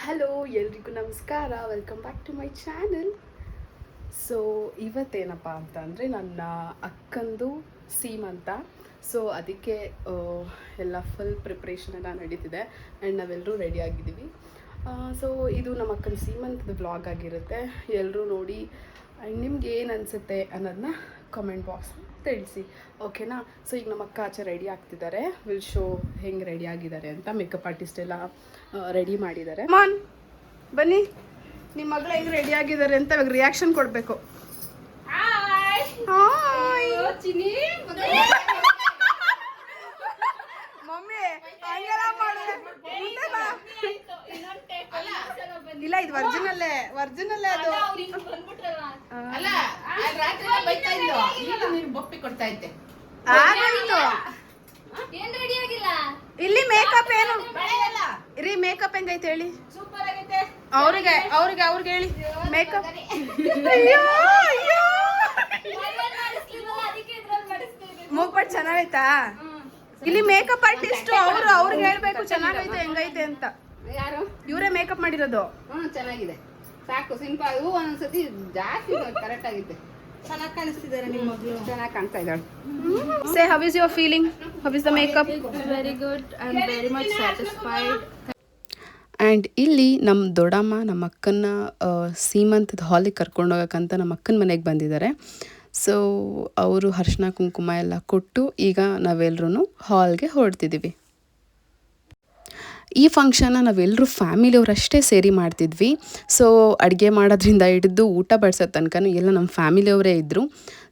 Hello ಎಲ್ರಿಗೂ ನಮಸ್ಕಾರ, welcome back to my channel. So ಇವತ್ತೇನಪ್ಪ ಅಂತ ಅಂದರೆ ನನ್ನ ಅಕ್ಕಂದು ಸೀಮಂತ. ಸೊ ಅದಕ್ಕೆ ಎಲ್ಲ ಫುಲ್ ಪ್ರಿಪ್ರೇಷನ್ ಎಲ್ಲ ನಡೀತಿದೆ ಆ್ಯಂಡ್ ನಾವೆಲ್ಲರೂ ರೆಡಿಯಾಗಿದ್ದೀವಿ. ಸೊ ಇದು ನಮ್ಮ ಅಕ್ಕನ ಸೀಮಂತದ ವ್ಲಾಗ್ ಆಗಿರುತ್ತೆ. ಎಲ್ಲರೂ ನೋಡಿ ಆ್ಯಂಡ್ ನಿಮ್ಗೆ ಏನು ಅನಿಸುತ್ತೆ ಅನ್ನೋದನ್ನ ಕಾಮೆಂಟ್ ಬಾಕ್ಸ್ ತಿಳಿಸಿ, ಓಕೆನಾ? ಸೊ ಈಗ ನಮ್ಮ ಅಕ್ಕ ಆಚೆ ರೆಡಿ ಆಗ್ತಿದ್ದಾರೆ. ವಿಲ್ ಶೋ ಹೆಂಗೆ ರೆಡಿ ಆಗಿದ್ದಾರೆ ಅಂತ. ಮೇಕಪ್ ಆರ್ಟಿಸ್ಟ್ ಎಲ್ಲ ರೆಡಿ ಮಾಡಿದ್ದಾರೆ. ಮಾನ್ ಬನ್ನಿ, ನಿಮ್ಮ ಮಗಳು ಹೆಂಗೆ ರೆಡಿ ಆಗಿದ್ದಾರೆ ಅಂತ ಇವಾಗ ರಿಯಾಕ್ಷನ್ ಕೊಡಬೇಕು. ಮಮ್ಮಿ ಇಲ್ಲ, ಇದು ವರ್ಜಿನಲ್ಲೇ ಅದು. ಇಲ್ಲಿ ಮೇಕಪ್ ಏನು ರೀ? ಮೇಕಪ್ ಹೆಂಗೈತೆ ಹೇಳಿ ಅವ್ರಿಗೆ ಹೇಳಿ ಮೇಕಪ್. ಮೂಗ್ಬಟ್ ಚೆನ್ನಾಗೈತಾ? ಇಲ್ಲಿ ಮೇಕಪ್ ಆರ್ಟಿಸ್ಟ್ ಅವ್ರಿಗೆ ಹೇಳ್ಬೇಕು ಚೆನ್ನಾಗೈತೆ ಹೆಂಗೈತೆ ಅಂತ. ಯಾರು? ಇವರೇ ಮೇಕಪ್ ಮಾಡಿರೋದು. ಚೆನ್ನಾಗಿದೆ, ಸಾಕು, ಸಿಂಪಲ್. ಒಂದೊಂದ್ಸತಿ ಜಾಸ್ತಿ ಕರೆಕ್ಟ್ ಆಗಿದೆ. ಚೆನ್ನಾಗಿ ಕಾಣಿಸ್ತಿದ್ದಾರೆ ನಿಮ್ಮ ಮಗಳು, ಚೆನ್ನಾಗಿ ಕಾಣ್ತಾ ಇದ್ದಾಳೆ. Say, how is your feeling? How is the makeup? Very good. I am very much satisfied. And ಇಲ್ಲಿ ನಮ್ಮ ದೊಡ್ಡಮ್ಮ ನಮ್ಮ ಅಕ್ಕನ ಸೀಮಂತದ ಹಾಲಿಗೆ ಕರ್ಕೊಂಡು ಹೋಗೋಕ್ಕಂತ ನಮ್ಮ ಅಕ್ಕನ ಮನೆಗೆ ಬಂದಿದ್ದಾರೆ. ಸೊ ಅವರು ಅರಿಶಿನ ಕುಂಕುಮ ಎಲ್ಲ ಕೊಟ್ಟು ಈಗ ನಾವೆಲ್ಲರೂ ಹಾಲ್ಗೆ ಹೊರಡ್ತಿದ್ದೀವಿ. ಈ ಫಂಕ್ಷನ್ನ ನಾವೆಲ್ಲರೂ ಫ್ಯಾಮಿಲಿಯವರಷ್ಟೇ ಸೇರಿ ಮಾಡ್ತಿದ್ವಿ. ಸೊ ಅಡುಗೆ ಮಾಡೋದ್ರಿಂದ ಹಿಡಿದು ಊಟ ಬಡಿಸೋ ತನಕನೂ ಎಲ್ಲ ನಮ್ಮ ಫ್ಯಾಮಿಲಿಯವರೇ ಇದ್ದರು.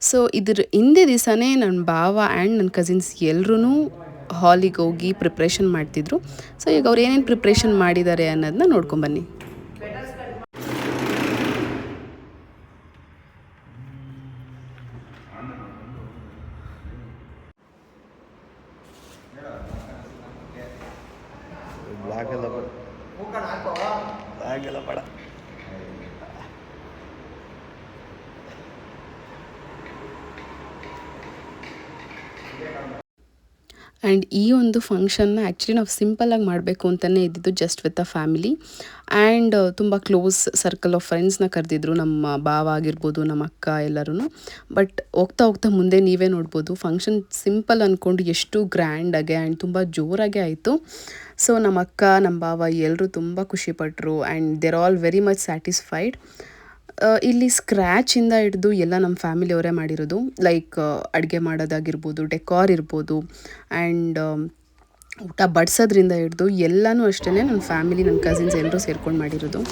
ಸೊ ಇದ್ರ ಹಿಂದೆ ದಿವಸನೇ ನನ್ನ ಭಾವ ಆ್ಯಂಡ್ ನನ್ನ ಕಸಿನ್ಸ್ ಎಲ್ಲರೂ ಹಾಲಿಗೆ ಹೋಗಿ ಪ್ರಿಪ್ರೇಷನ್ ಮಾಡ್ತಿದ್ರು. ಸೊ ಈಗ ಅವ್ರು ಏನೇನು ಪ್ರಿಪ್ರೇಷನ್ ಮಾಡಿದ್ದಾರೆ ಅನ್ನೋದನ್ನ ನೋಡ್ಕೊಂಬನ್ನಿ. ಬೇಡ. ಆ್ಯಂಡ್ ಈ ಒಂದು ಫಂಕ್ಷನ್ನ ಆ್ಯಕ್ಚುಲಿ ನಾವು ಸಿಂಪಲ್ಲಾಗಿ ಮಾಡಬೇಕು ಅಂತಲೇ ಇದ್ದಿದ್ದು, just with a family and ತುಂಬ ಕ್ಲೋಸ್ ಸರ್ಕಲ್ ಆಫ್ ಫ್ರೆಂಡ್ಸ್ನ ಕರೆದಿದ್ರು. ನಮ್ಮ ಭಾವ ಆಗಿರ್ಬೋದು, ನಮ್ಮ ಅಕ್ಕ ಎಲ್ಲರೂ. ಬಟ್ ಹೋಗ್ತಾ ಮುಂದೆ ನೀವೇ ನೋಡ್ಬೋದು ಫಂಕ್ಷನ್ ಸಿಂಪಲ್ ಅಂದ್ಕೊಂಡು ಎಷ್ಟು ಗ್ರ್ಯಾಂಡಾಗೆ ಆ್ಯಂಡ್ ತುಂಬ ಜೋರಾಗೆ ಆಯಿತು. ಸೊ ನಮ್ಮ ಅಕ್ಕ, ನಮ್ಮ ಭಾವ ಎಲ್ಲರೂ ತುಂಬ ಖುಷಿಪಟ್ಟರು and they're all very much satisfied. ಇಲ್ಲಿ ಸ್ಕ್ರ್ಯಾಚಿಂದ ಹಿಡಿದು ಎಲ್ಲ ನಮ್ಮ ಫ್ಯಾಮಿಲಿಯವರೇ ಮಾಡಿರೋದು. ಲೈಕ್ ಅಡುಗೆ ಮಾಡೋದಾಗಿರ್ಬೋದು, ಡೆಕಾರ್ ಇರ್ಬೋದು ಆ್ಯಂಡ್ ಊಟ ಬಡಿಸೋದ್ರಿಂದ ಹಿಡಿದು ಎಲ್ಲನೂ ಅಷ್ಟೇ ನನ್ನ ಫ್ಯಾಮಿಲಿ, ನನ್ನ ಕಸಿನ್ಸ್ ಎಲ್ಲರೂ ಸೇರ್ಕೊಂಡು ಮಾಡಿರೋದು.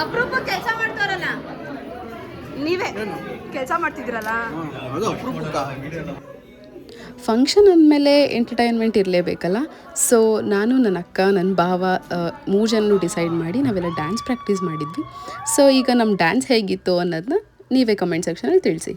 ಅಪರೂಪ ಕೆಲಸ ಮಾಡ್ತಾರಲ್ಲ, ನೀವೇ ಕೆಲಸ ಮಾಡ್ತಿದ್ದೀರಲ್ಲ. ಫಂಕ್ಷನ್ ಅಂದಮೇಲೆ ಎಂಟರ್ಟೈನ್ಮೆಂಟ್ ಇರಲೇಬೇಕಲ್ಲ. ಸೊ ನಾನು, ನನ್ನ ಅಕ್ಕ, ನನ್ನ ಭಾವ 3 ಜನ ಡಿಸೈಡ್ ಮಾಡಿ ನಾವೆಲ್ಲ ಡ್ಯಾನ್ಸ್ ಪ್ರಾಕ್ಟೀಸ್ ಮಾಡಿದ್ವಿ. ಸೊ ಈಗ ನಮ್ಮ ಡ್ಯಾನ್ಸ್ ಹೇಗಿತ್ತು ಅನ್ನೋದನ್ನ ನೀವೇ ಕಮೆಂಟ್ ಸೆಕ್ಷನಲ್ಲಿ ತಿಳಿಸಿ.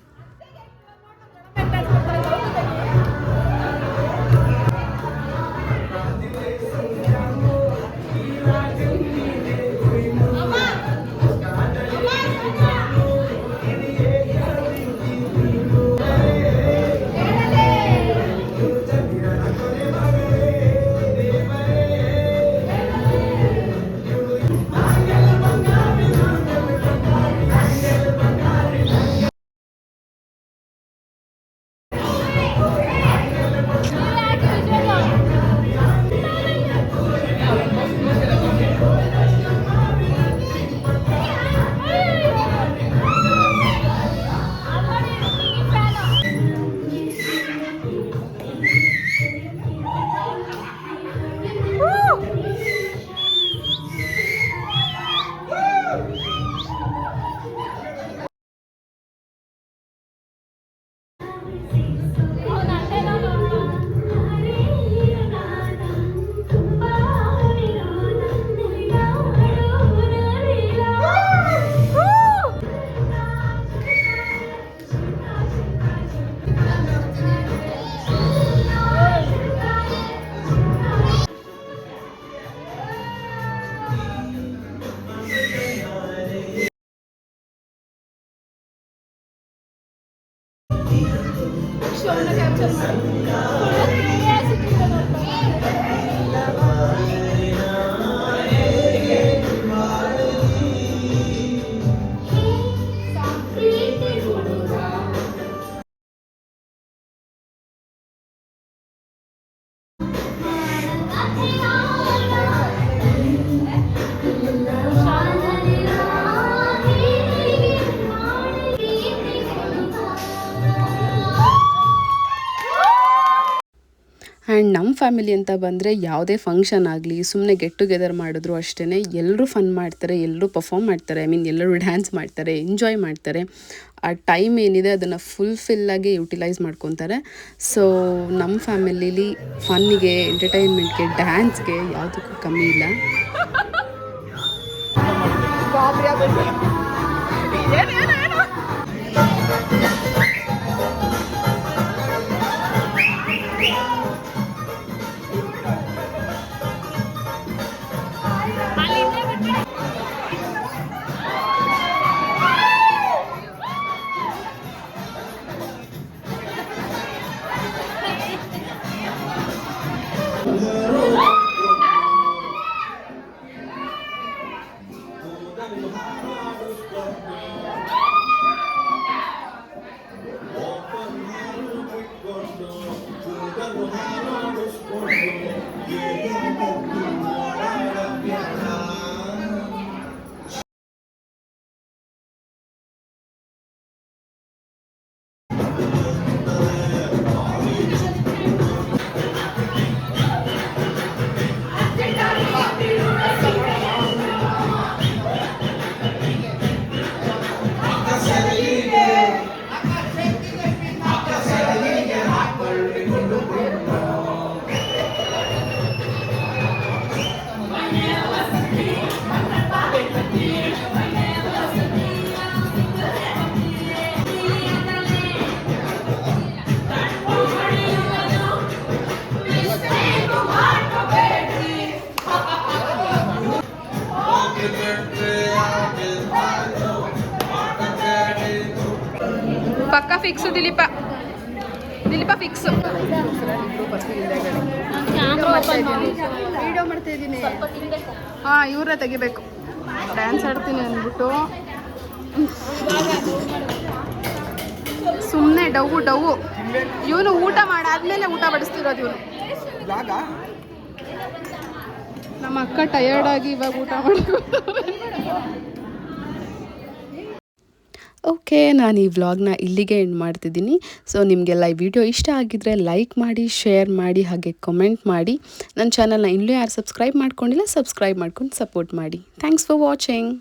ಆ್ಯಂಡ್ ನಮ್ಮ ಫ್ಯಾಮಿಲಿ ಅಂತ ಬಂದರೆ ಯಾವುದೇ ಫಂಕ್ಷನ್ ಆಗಲಿ ಸುಮ್ಮನೆ ಗೆಟ್ ಟುಗೆದರ್ ಮಾಡಿದ್ರು ಅಷ್ಟೇ ಎಲ್ಲರೂ ಫನ್ ಮಾಡ್ತಾರೆ, ಎಲ್ಲರೂ ಪರ್ಫಾರ್ಮ್ ಮಾಡ್ತಾರೆ, ಎಲ್ಲರೂ ಡ್ಯಾನ್ಸ್ ಮಾಡ್ತಾರೆ, ಎಂಜಾಯ್ ಮಾಡ್ತಾರೆ. ಆ ಟೈಮ್ ಏನಿದೆ ಅದನ್ನು ಫುಲ್ಫಿಲ್ಲಾಗಿ ಯುಟಿಲೈಸ್ ಮಾಡ್ಕೊತಾರೆ. ಸೊ ನಮ್ಮ ಫ್ಯಾಮಿಲಿಲಿ ಫನ್ನಿಗೆ, ಎಂಟರ್ಟೈನ್ಮೆಂಟ್ಗೆ, ಡ್ಯಾನ್ಸ್ಗೆ ಯಾವುದಕ್ಕೂ ಕಮ್ಮಿ ಇಲ್ಲ. ಪಕ್ಕ ಫಿಕ್ಸು ದಿಲೀಪ ಫಿಕ್ಸು. ವಿಡಿಯೋ ಮಾಡ್ತಾ ಇದ್ದೀನಿ. ಹಾಂ, ಇವ್ರನ್ನ ತೆಗಿಬೇಕು. ಡ್ಯಾನ್ಸ್ ಆಡ್ತೀನಿ ಅಂದ್ಬಿಟ್ಟು ಸುಮ್ಮನೆ ಡವ್ವು. ಇವನು ಊಟ ಮಾಡಾದ್ಮೇಲೆ ಊಟ ಬಡಿಸ್ತಿರೋದು ಇವನು. ನಮ್ಮ ಅಕ್ಕ ಟಯರ್ಡ್ ಆಗಿ ಇವಾಗ ಊಟ ಮಾಡಬೇಕು. ಓಕೆ, ನಾನು ಈ ವ್ಲಾಗ್ನ ಇಲ್ಲಿಗೆ ಎಂಡ್ ಮಾಡ್ತಿದ್ದೀನಿ. ಸೊ ನಿಮಗೆಲ್ಲ ಈ ವಿಡಿಯೋ ಇಷ್ಟ ಆಗಿದ್ದರೆ ಲೈಕ್ ಮಾಡಿ, ಶೇರ್ ಮಾಡಿ, ಹಾಗೆ ಕಮೆಂಟ್ ಮಾಡಿ. ನನ್ನ ಚಾನಲ್ನ ಇನ್ನೂ ಯಾರು ಸಬ್ಸ್ಕ್ರೈಬ್ ಮಾಡ್ಕೊಂಡಿಲ್ಲ ಸಬ್ಸ್ಕ್ರೈಬ್ ಮಾಡ್ಕೊಂಡು ಸಪೋರ್ಟ್ ಮಾಡಿ. Thanks for watching.